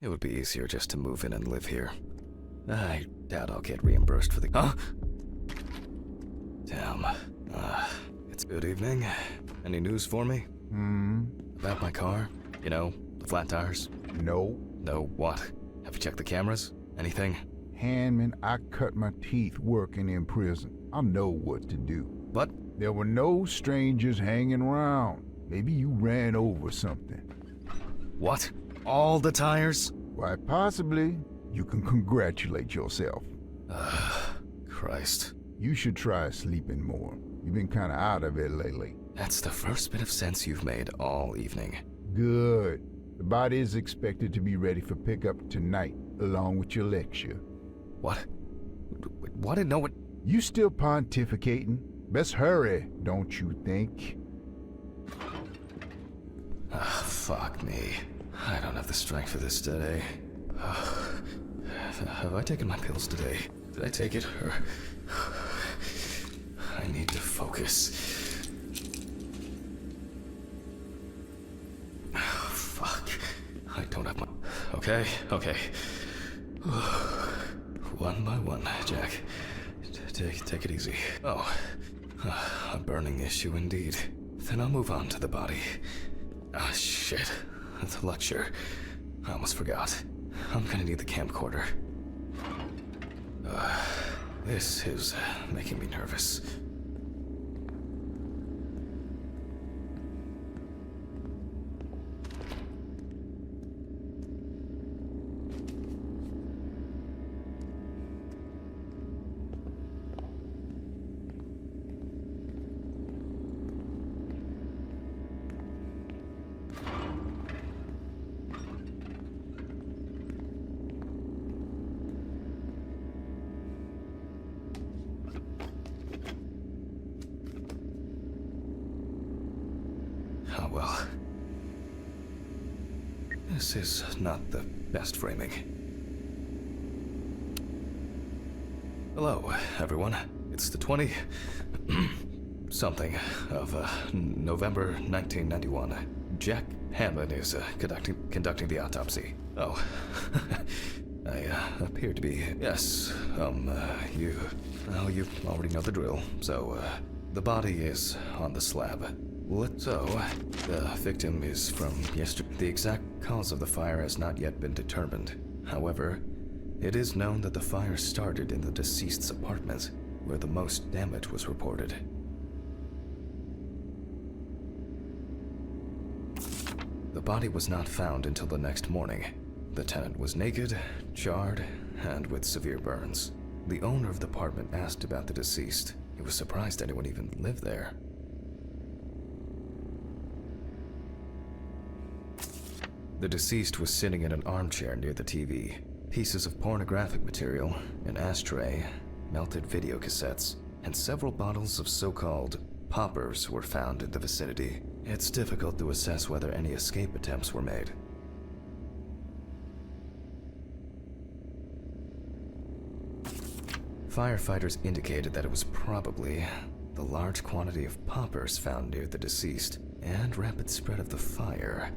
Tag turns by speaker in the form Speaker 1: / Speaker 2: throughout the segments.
Speaker 1: It would be easier just to move in and live here. I doubt I'll get reimbursed for the— Huh? Damn. It's good evening. Any news for me? About my car? You know, the flat tires?
Speaker 2: No.
Speaker 1: No what? Have you checked the cameras? Anything?
Speaker 2: Handman, I cut my teeth working in prison. I know what to do.
Speaker 1: What?
Speaker 2: There were no strangers hanging around. Maybe you ran over something.
Speaker 1: What? All the tires?
Speaker 2: Why, possibly. You can congratulate yourself.
Speaker 1: Christ.
Speaker 2: You should try sleeping more. You've been kinda out of it lately.
Speaker 1: That's the first bit of sense you've made all evening.
Speaker 2: Good. The body is expected to be ready for pickup tonight, along with your lecture.
Speaker 1: What? What? No, what?
Speaker 2: You still pontificating? Best hurry, don't you think?
Speaker 1: Fuck me. I don't have the strength for this today. Have I taken my pills today? Did I take it? Or— I need to focus. Fuck. I don't have my— Okay. One by one, Jack. Take it easy. Oh. A burning issue indeed. Then I'll move on to the body. Ah, shit. The lecture. I almost forgot. I'm gonna need the camcorder. This is making me nervous. Oh well. This is not the best framing. Hello, everyone. It's the 20-something of November 1991. Jack Hammond is conducting the autopsy. Oh, I appear to be— Yes, you already know the drill. So, the body is on the slab. So, the victim is from yesterday. The exact cause of the fire has not yet been determined. However, it is known that the fire started in the deceased's apartment, where the most damage was reported. The body was not found until the next morning. The tenant was naked, charred, and with severe burns. The owner of the apartment asked about the deceased. He was surprised anyone even lived there. The deceased was sitting in an armchair near the TV. Pieces of pornographic material, an ashtray, melted video cassettes, and several bottles of so-called poppers were found in the vicinity. It's difficult to assess whether any escape attempts were made. Firefighters indicated that it was probably the large quantity of poppers found near the deceased and rapid spread of the fire.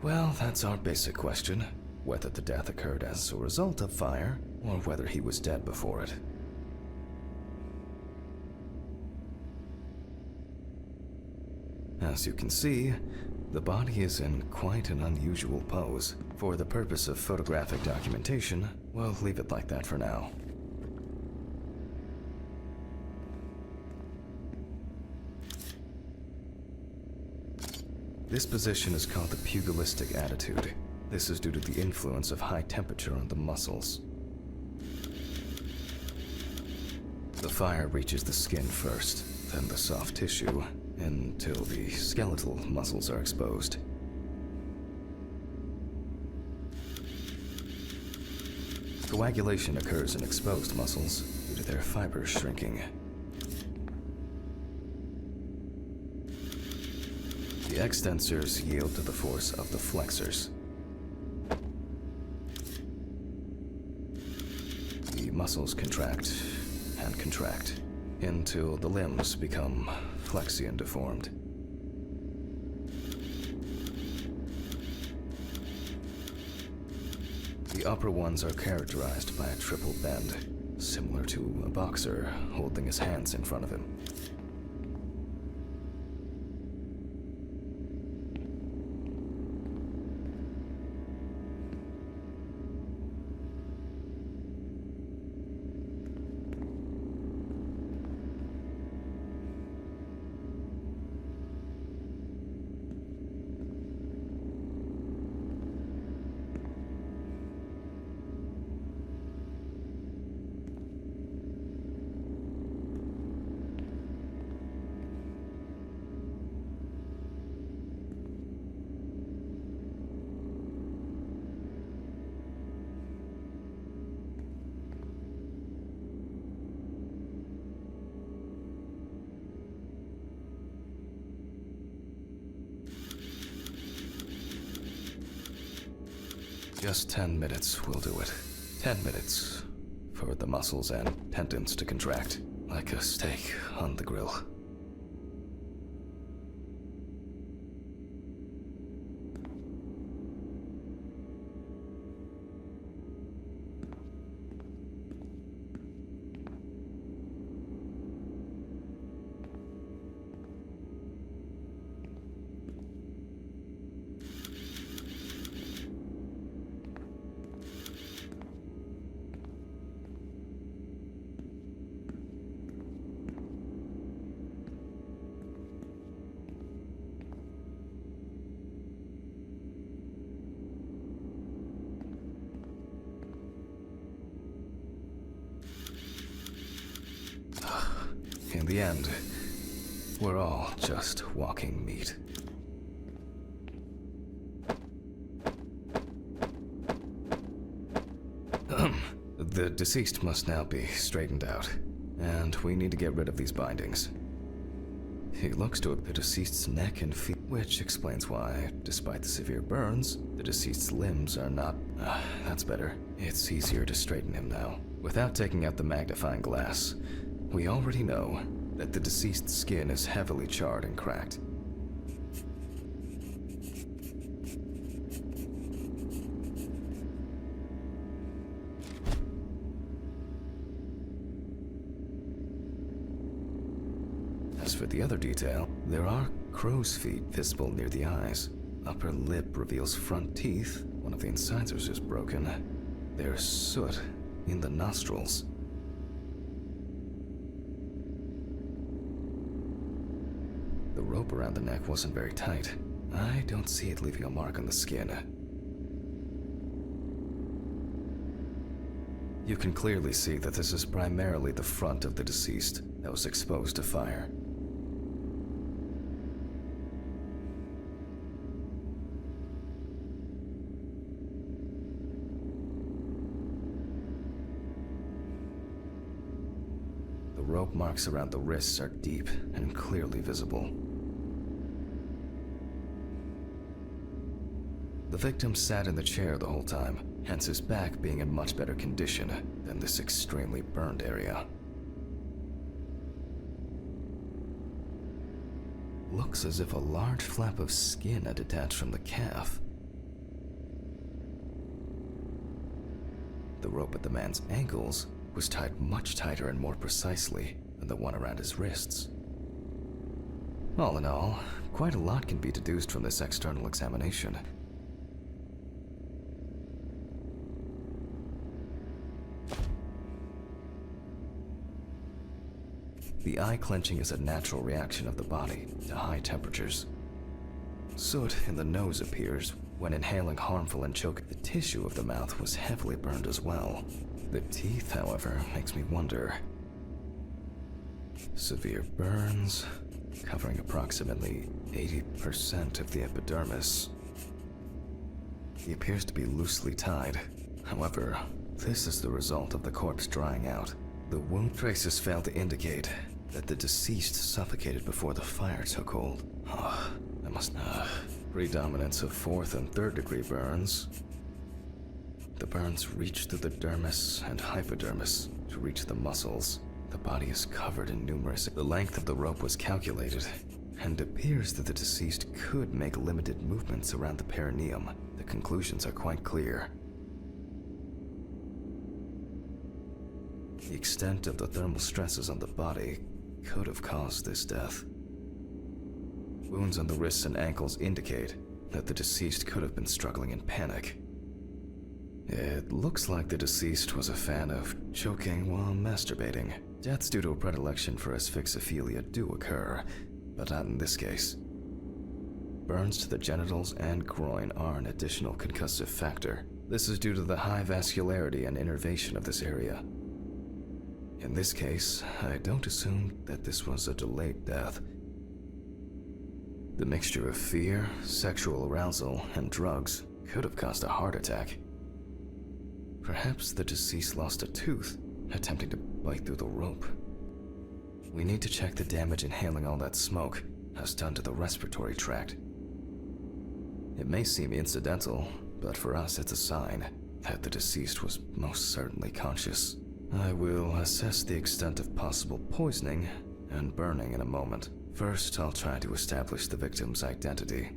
Speaker 1: Well, that's our basic question. Whether the death occurred as a result of fire, or whether he was dead before it. As you can see, the body is in quite an unusual pose. For the purpose of photographic documentation, we'll leave it like that for now. This position is called the pugilistic attitude. This is due to the influence of high temperature on the muscles. The fire reaches the skin first, then the soft tissue, until the skeletal muscles are exposed. Coagulation occurs in exposed muscles due to their fibers shrinking. The extensors yield to the force of the flexors. The muscles contract and contract until the limbs become flexy and deformed. The upper ones are characterized by a triple bend, similar to a boxer holding his hands in front of him. Just 10 minutes will do it. 10 minutes for the muscles and tendons to contract, like a steak on the grill. In the end, we're all just walking meat. The deceased must now be straightened out, and we need to get rid of these bindings. He looks to have the deceased's neck and feet, which explains why, despite the severe burns, the deceased's limbs are not... that's better. It's easier to straighten him now. Without taking out the magnifying glass, we already know that the deceased's skin is heavily charred and cracked. As for the other detail, there are crow's feet visible near the eyes. Upper lip reveals front teeth. One of the incisors is broken. There's soot in the nostrils. The rope around the neck wasn't very tight. I don't see it leaving a mark on the skin. You can clearly see that this is primarily the front of the deceased that was exposed to fire. The rope marks around the wrists are deep and clearly visible. The victim sat in the chair the whole time, hence his back being in much better condition than this extremely burned area. Looks as if a large flap of skin had detached from the calf. The rope at the man's ankles was tied much tighter and more precisely than the one around his wrists. All in all, quite a lot can be deduced from this external examination. The eye clenching is a natural reaction of the body to high temperatures. Soot in the nose appears when inhaling harmful and choking. The tissue of the mouth was heavily burned as well. The teeth, however, makes me wonder. Severe burns, covering approximately 80% of the epidermis. He appears to be loosely tied. However, this is the result of the corpse drying out. The wound traces fail to indicate that the deceased suffocated before the fire took hold. That must... predominance of 4th and 3rd degree burns. The burns reach through the dermis and hypodermis to reach the muscles. The body is covered in numerous... The length of the rope was calculated, and it appears that the deceased could make limited movements around the perineum. The conclusions are quite clear. The extent of the thermal stresses on the body could have caused this death. Wounds on the wrists and ankles indicate that the deceased could have been struggling in panic. It looks like the deceased was a fan of choking while masturbating. Deaths due to a predilection for asphyxophilia do occur, but not in this case. Burns to the genitals and groin are an additional concussive factor. This is due to the high vascularity and innervation of this area. In this case, I don't assume that this was a delayed death. The mixture of fear, sexual arousal, and drugs could have caused a heart attack. Perhaps the deceased lost a tooth, attempting to bite through the rope. We need to check the damage inhaling all that smoke has done to the respiratory tract. It may seem incidental, but for us it's a sign that the deceased was most certainly conscious. I will assess the extent of possible poisoning and burning in a moment. First, I'll try to establish the victim's identity.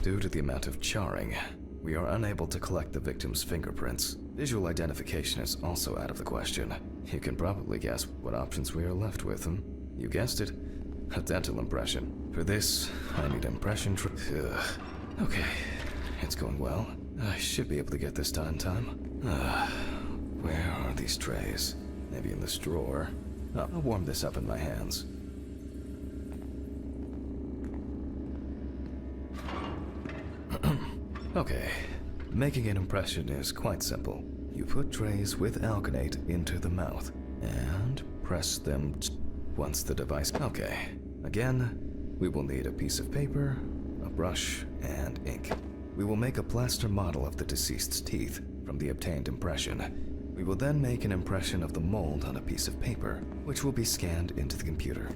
Speaker 1: Due to the amount of charring, we are unable to collect the victim's fingerprints. Visual identification is also out of the question. You can probably guess what options we are left with. You guessed it, a dental impression. For this, I need impression okay, it's going well. I should be able to get this done in time. Where are these trays? Maybe in this drawer. I'll warm this up in my hands. Okay, making an impression is quite simple. You put trays with alginate into the mouth and press them once the device... Okay, again, we will need a piece of paper, a brush, and ink. We will make a plaster model of the deceased's teeth from the obtained impression. We will then make an impression of the mold on a piece of paper, which will be scanned into the computer.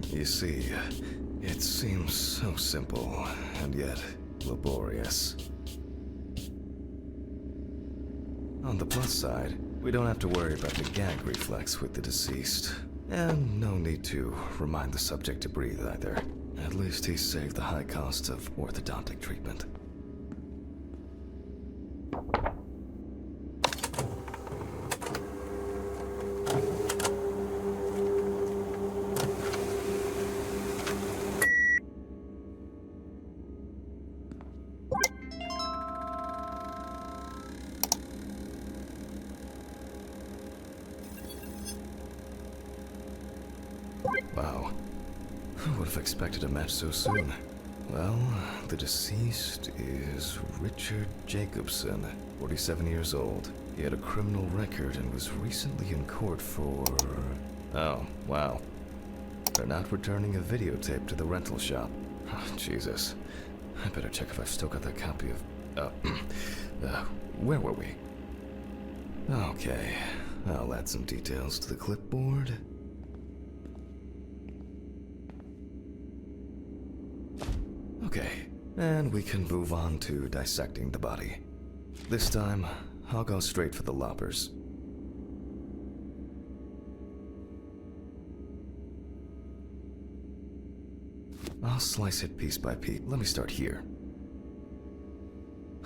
Speaker 1: You see, it seems so simple, and yet laborious. On the plus side, we don't have to worry about the gag reflex with the deceased. And no need to remind the subject to breathe either. At least he saved the high cost of orthodontic treatment. Wow. Who would have expected a match so soon? Well, the deceased is Richard Jacobson, 47 years old. He had a criminal record and was recently in court for... Oh, wow. For not returning a videotape to the rental shop. Oh, Jesus. I better check if I've still got that copy of... where were we? Okay, I'll add some details to the clipboard. Okay, and we can move on to dissecting the body. This time, I'll go straight for the loppers. I'll slice it piece by piece. Let me start here.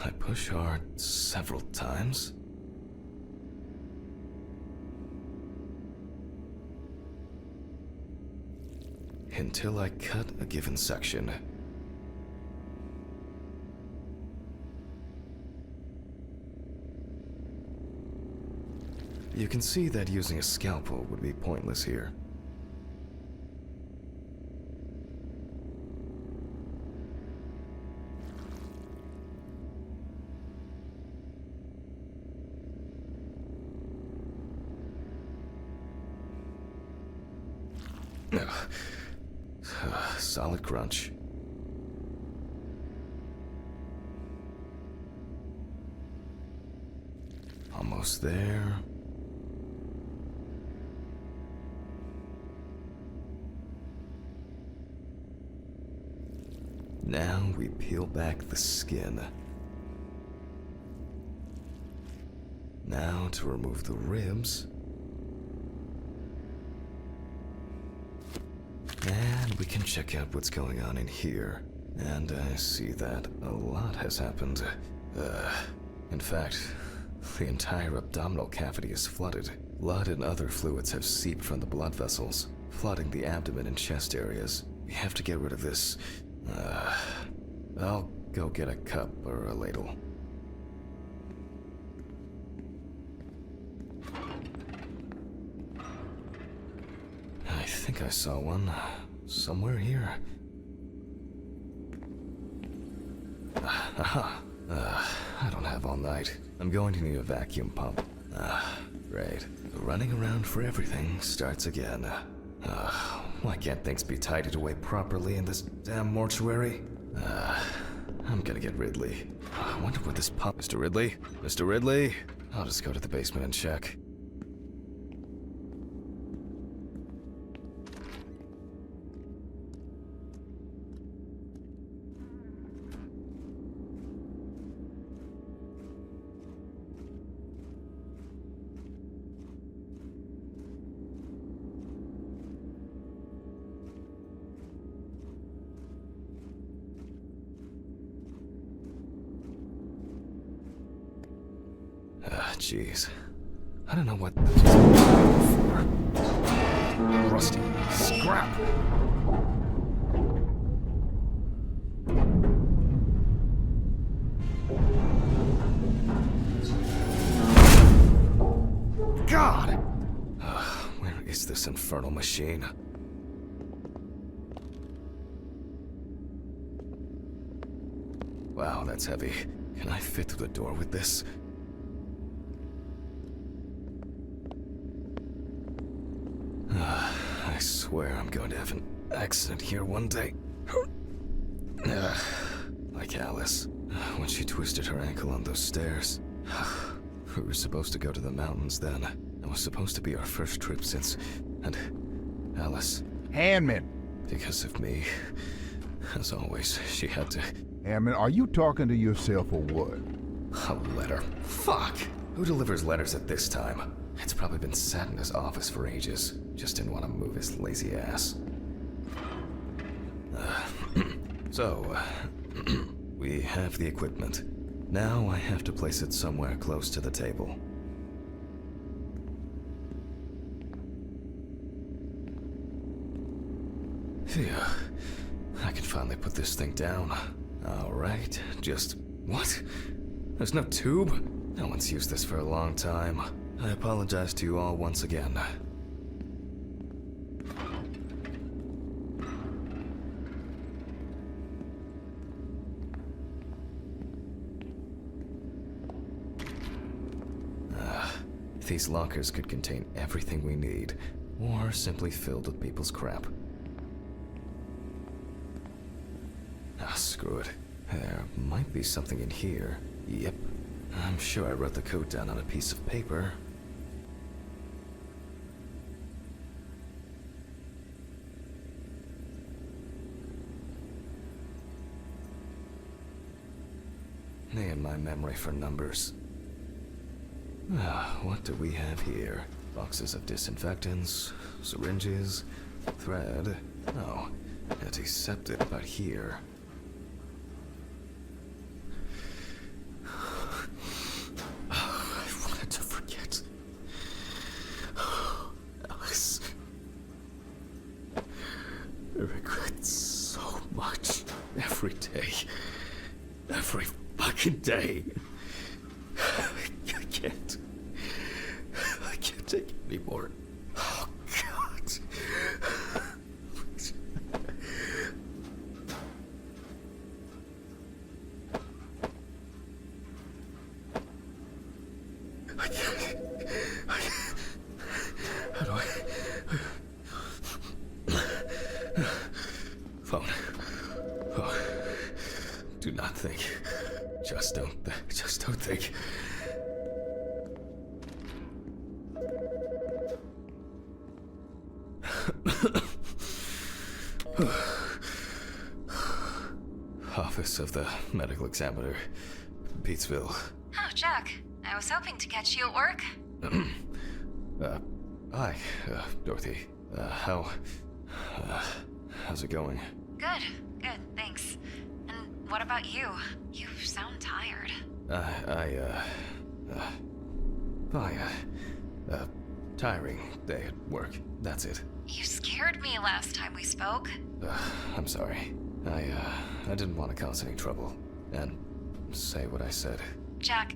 Speaker 1: I push hard several times. Until I cut a given section. You can see that using a scalpel would be pointless here. Solid crunch. Almost there. Now we peel back the skin. Now to remove the ribs. And we can check out what's going on in here. And I see that a lot has happened. In fact, the entire abdominal cavity is flooded. Blood and other fluids have seeped from the blood vessels, flooding the abdomen and chest areas. We have to get rid of this. I'll go get a cup or a ladle. I think I saw one somewhere here. Aha. I don't have all night. I'm going to need a vacuum pump. Great. The running around for everything starts again. Why can't things be tidied away properly in this damn mortuary? I'm gonna get Ridley. I wonder what this pump... Mr. Ridley? Mr. Ridley? I'll just go to the basement and check. Jeez. I don't know what this is for. Rusty scrap! God! Where is this infernal machine? Wow, that's heavy. Can I fit through the door with this? I swear I'm going to have an accident here one day. Like Alice, when she twisted her ankle on those stairs. We were supposed to go to the mountains then. It was supposed to be our first trip since... And Alice...
Speaker 2: Handman!
Speaker 1: Because of me, as always, she had to...
Speaker 2: Handman, are you talking to yourself or what?
Speaker 1: A letter. Fuck! Who delivers letters at this time? It's probably been sat in his office for ages. Just didn't want to move his lazy ass. We have the equipment. Now I have to place it somewhere close to the table. Phew. I can finally put this thing down. Alright, just... What? There's no tube? No one's used this for a long time. I apologize to you all once again. These lockers could contain everything we need, or simply filled with people's crap. Screw it. There might be something in here. Yep. I'm sure I wrote the code down on a piece of paper. Me and my memory for numbers. What do we have here? Boxes of disinfectants, syringes, thread. Oh, antiseptic about here. I wanted to forget. Alice. I regret so much. Every day. Every fucking day. I can't take it anymore. Oh, God. How do I... Phone. Oh. Do not think. Just don't think. Office of the Medical Examiner, Beatsville.
Speaker 3: Oh, Jack. I was hoping to catch you at work.
Speaker 1: Hi, Dorothy. How's it going?
Speaker 3: Good, thanks. And what about you? You sound tired.
Speaker 1: Fine. Tiring day at work. That's it.
Speaker 3: You scared me last time we spoke.
Speaker 1: I'm sorry. I didn't want to cause any trouble. And say what I said.
Speaker 3: Jack,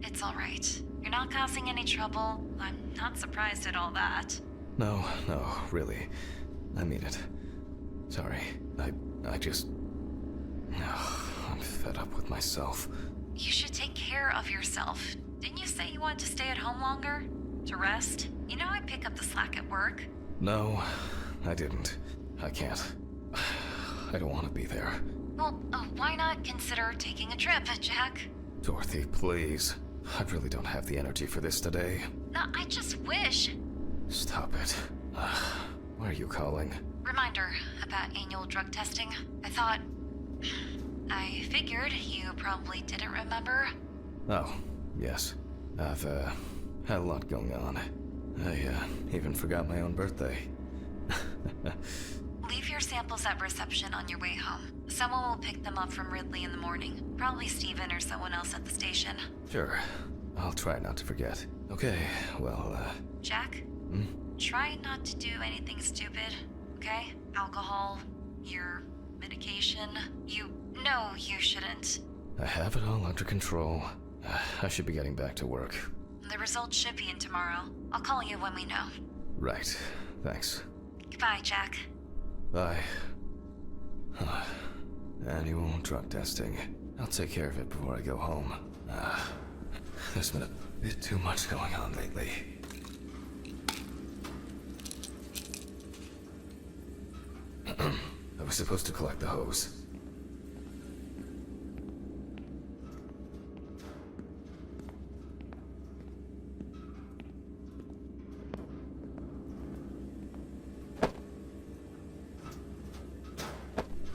Speaker 3: it's alright. You're not causing any trouble. I'm not surprised at all that.
Speaker 1: No, really. I mean it. Sorry. I just... I'm fed up with myself.
Speaker 3: You should take care of yourself. Didn't you say you wanted to stay at home longer? To rest? You know I pick up the slack at work.
Speaker 1: No, I didn't. I can't. I don't want to be there.
Speaker 3: Well, why not consider taking a trip, Jack?
Speaker 1: Dorothy, please. I really don't have the energy for this today.
Speaker 3: No, I just wish.
Speaker 1: Stop it. Why are you calling?
Speaker 3: Reminder about annual drug testing. I figured you probably didn't remember.
Speaker 1: Oh, yes. I've, had a lot going on. I, even forgot my own birthday.
Speaker 3: Leave your samples at reception on your way home. Someone will pick them up from Ridley in the morning. Probably Steven or someone else at the station.
Speaker 1: Sure. I'll try not to forget. Okay, well,
Speaker 3: Jack? Try not to do anything stupid, okay? Alcohol, your medication. No, you shouldn't.
Speaker 1: I have it all under control. I should be getting back to work.
Speaker 3: The results should be in tomorrow. I'll call you when we know.
Speaker 1: Right. Thanks.
Speaker 3: Goodbye, Jack.
Speaker 1: Bye. Annual drug testing. I'll take care of it before I go home. There's been a bit too much going on lately. I was supposed to collect the hose.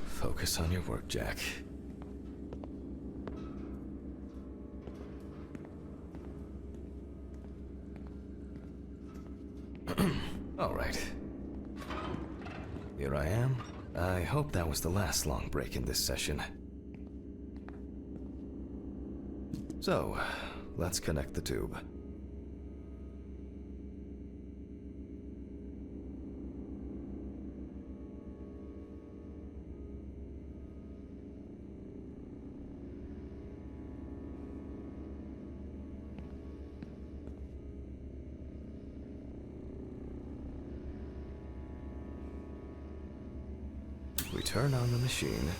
Speaker 1: Focus on your work, Jack. All right. Here I am. I hope that was the last long break in this session. So, let's connect the tube. We turn on the machine.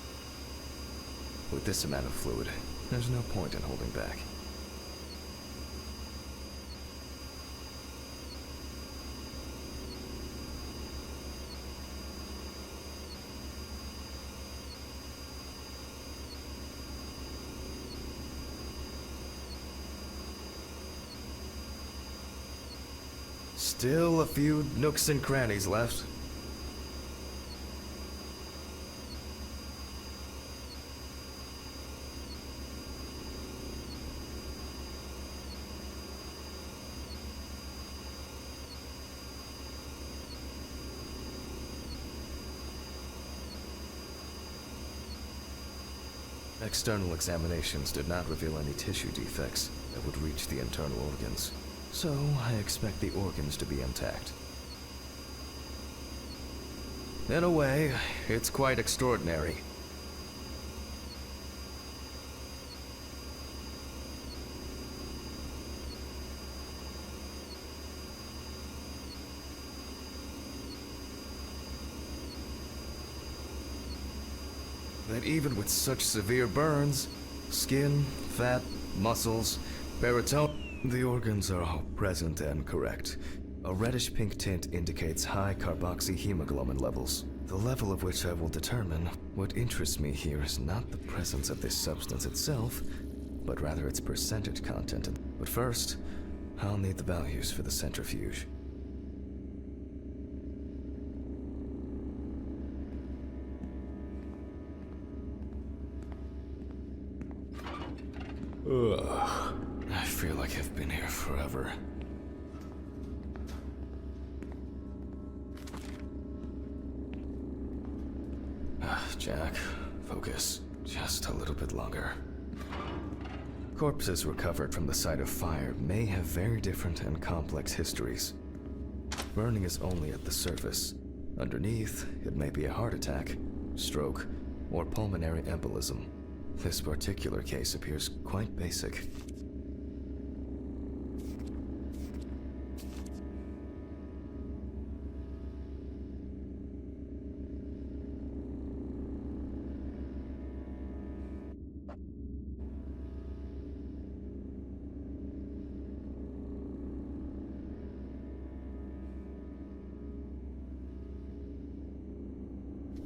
Speaker 1: With this amount of fluid, there's no point in holding back. Still a few nooks and crannies left. External examinations did not reveal any tissue defects that would reach the internal organs, so I expect the organs to be intact. In a way, it's quite extraordinary. That even with such severe burns, skin, fat, muscles, baritone, the organs are all present and correct. A reddish-pink tint indicates high carboxyhemoglobin levels, the level of which I will determine. What interests me here is not the presence of this substance itself, but rather its percentage content. But first, I'll need the values for the centrifuge. Ugh. I feel like I've been here forever. Jack, focus. Just a little bit longer. Corpses recovered from the site of fire may have very different and complex histories. Burning is only at the surface. Underneath, it may be a heart attack, stroke, or pulmonary embolism. This particular case appears quite basic.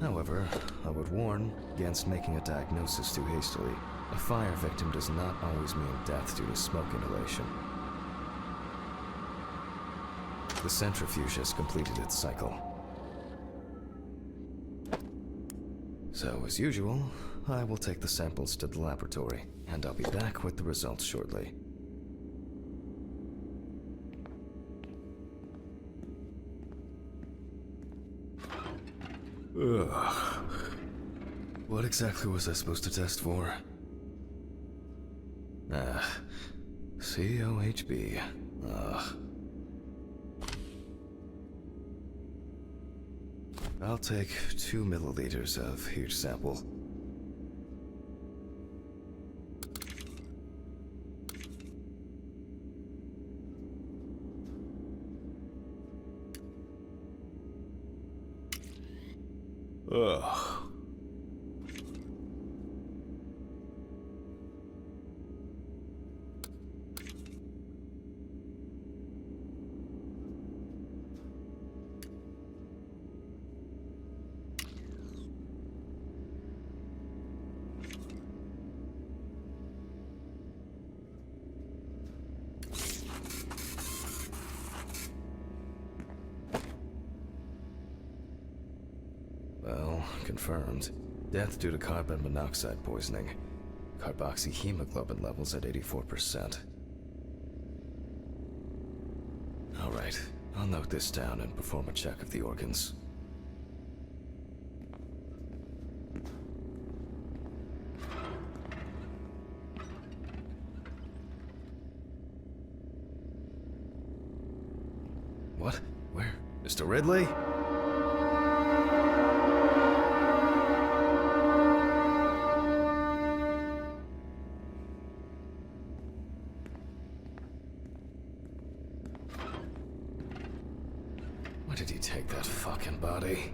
Speaker 1: However, I would warn against making a diagnosis too hastily. A fire victim does not always mean death due to smoke inhalation. The centrifuge has completed its cycle. So, as usual, I will take the samples to the laboratory, and I'll be back with the results shortly. Ugh. What exactly was I supposed to test for? COHB. I'll take 2 milliliters of each sample. Ugh. Well, confirmed. Death due to carbon monoxide poisoning. Carboxyhemoglobin levels at 84%. Alright, I'll note this down and perform a check of the organs. What? Where? Mr. Ridley? Why did he take that fucking body?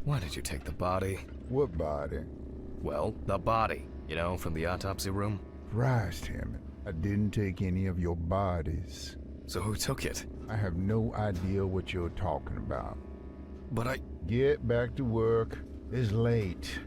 Speaker 1: Why did you take the body?
Speaker 2: What body?
Speaker 1: Well, the body. You know, from the autopsy room?
Speaker 2: Christ, Hammond. I didn't take any of your bodies.
Speaker 1: So who took it?
Speaker 2: I have no idea what you're talking about.
Speaker 1: But I...
Speaker 2: Get back to work. It's late.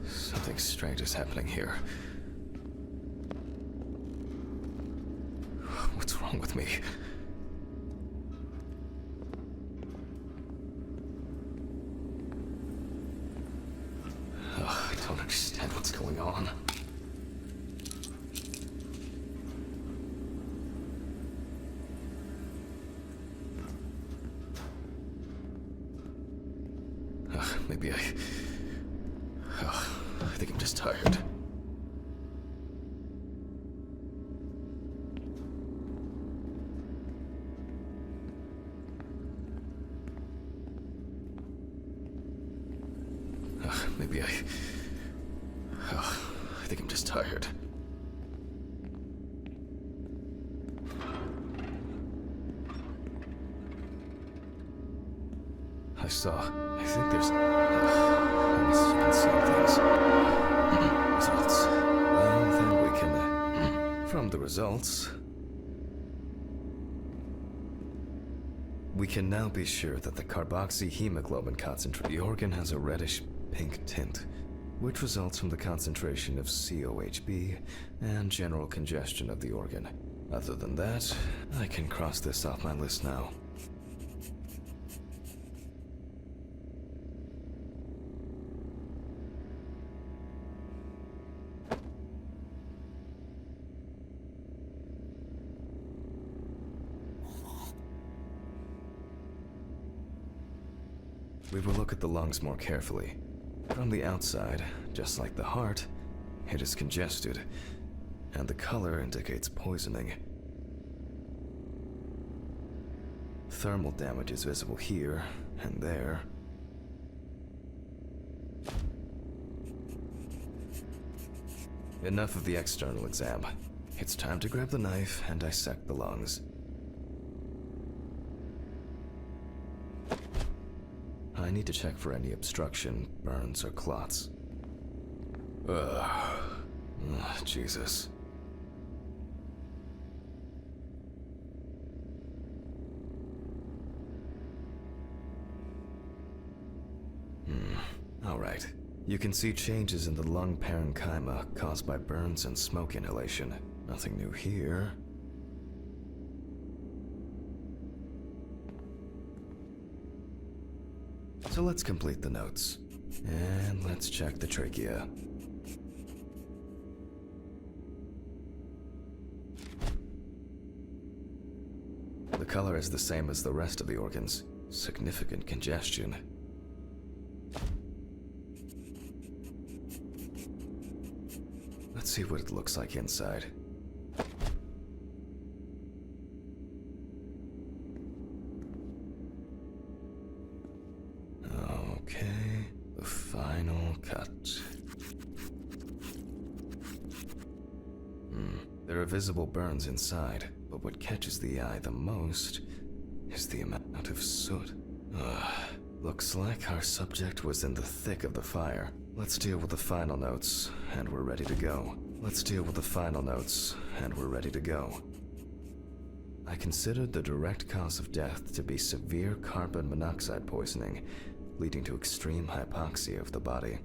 Speaker 1: Something strange is happening here. What's wrong with me? I don't understand what's going on. Maybe I think I'm just tired. Maybe I think I'm just tired. I think there's... I must have been seeing things. Results. Well, then we can... from the results... We can now be sure that the carboxyhemoglobin concentration the organ has a reddish pink tint, which results from the concentration of COHB and general congestion of the organ. Other than that, I can cross this off my list now. We will look at the lungs more carefully. From the outside, just like the heart, it is congested, and the color indicates poisoning. Thermal damage is visible here and there. Enough of the external exam. It's time to grab the knife and dissect the lungs. I need to check for any obstruction, burns, or clots. Jesus. Alright. You can see changes in the lung parenchyma caused by burns and smoke inhalation. Nothing new here. So let's complete the notes. And let's check the trachea. The color is the same as the rest of the organs. Significant congestion. Let's see what it looks like inside. Okay, the final cut. There are visible burns inside, but what catches the eye the most is the amount of soot. Looks like our subject was in the thick of the fire. Let's deal with the final notes, and we're ready to go. I considered the direct cause of death to be severe carbon monoxide poisoning, leading to extreme hypoxia of the body.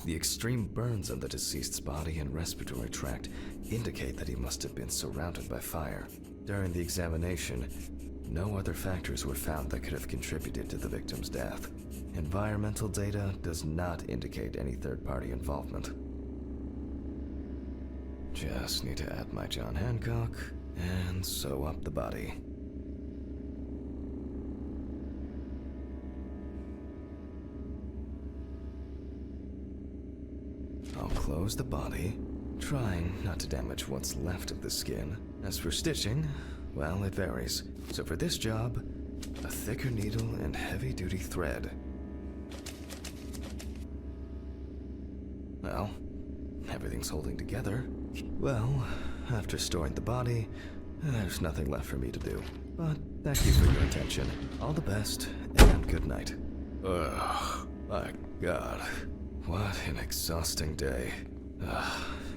Speaker 1: The extreme burns on the deceased's body and respiratory tract indicate that he must have been surrounded by fire. During the examination, no other factors were found that could have contributed to the victim's death. Environmental data does not indicate any third-party involvement. Just need to add my John Hancock and sew up the body. I'll close the body, trying not to damage what's left of the skin. As for stitching, well, it varies. So for this job, a thicker needle and heavy-duty thread. Well, everything's holding together. Well, after storing the body, there's nothing left for me to do. But thank you for your attention. All the best, and good night. Ugh, my God. What an exhausting day.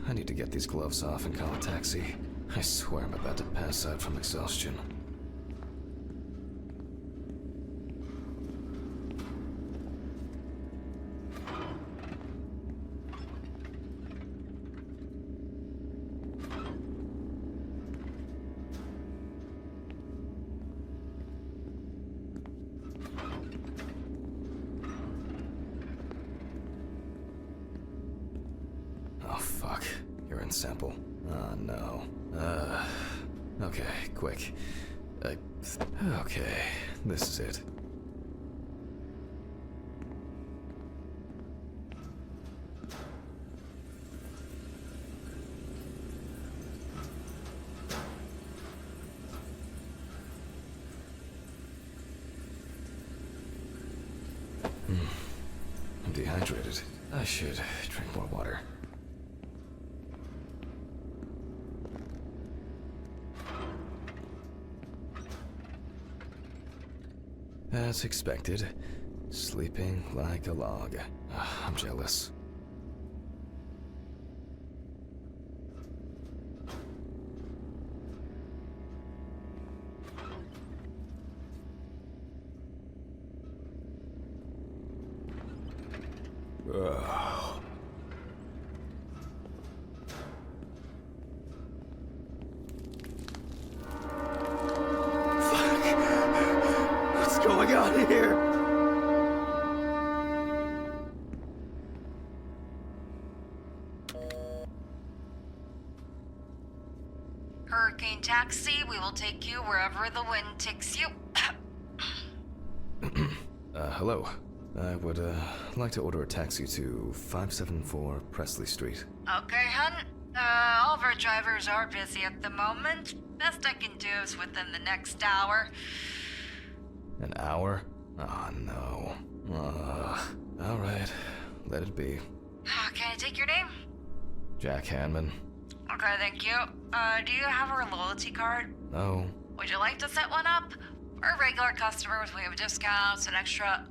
Speaker 1: I need to get these gloves off and call a taxi. I swear I'm about to pass out from exhaustion. Oh fuck, urine sample. Oh no. Okay, quick. Okay, this is it. I'm dehydrated. I should drink more water. As expected, sleeping like a log. I'm jealous.
Speaker 3: hurricane taxi. We will take you wherever the wind takes you.
Speaker 1: Hello. I would, like to order a taxi to 574 Presley Street.
Speaker 3: Okay, hun. All of our drivers are busy at the moment. Best I can do is within the next hour.
Speaker 1: An hour? Oh, no. Alright. Let it be.
Speaker 3: Can I take your name?
Speaker 1: Jack Hanman.
Speaker 3: Okay, thank you. Do you have our loyalty card?
Speaker 1: No.
Speaker 3: Would you like to set one up? For regular customers, we have discounts and extra...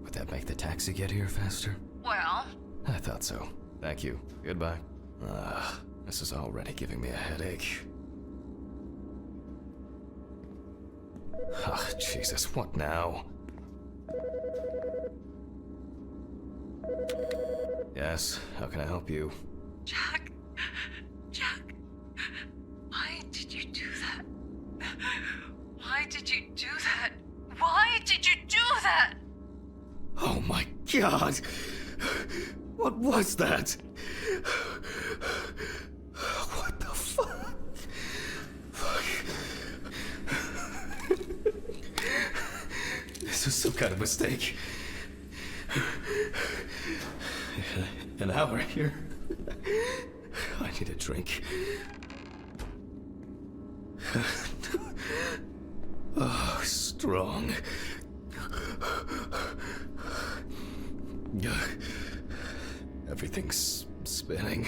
Speaker 1: Would that make the taxi get here faster?
Speaker 3: Well...
Speaker 1: I thought so. Thank you. Goodbye. This is already giving me a headache. Jesus, what now? Yes, how can I help you?
Speaker 3: Jack, why did you do that? Why did you do that? Why did you do that?
Speaker 1: Oh my God! What was that? What the fuck? This is some kind of mistake. An hour here. I need a drink. Oh, strong. Everything's spinning.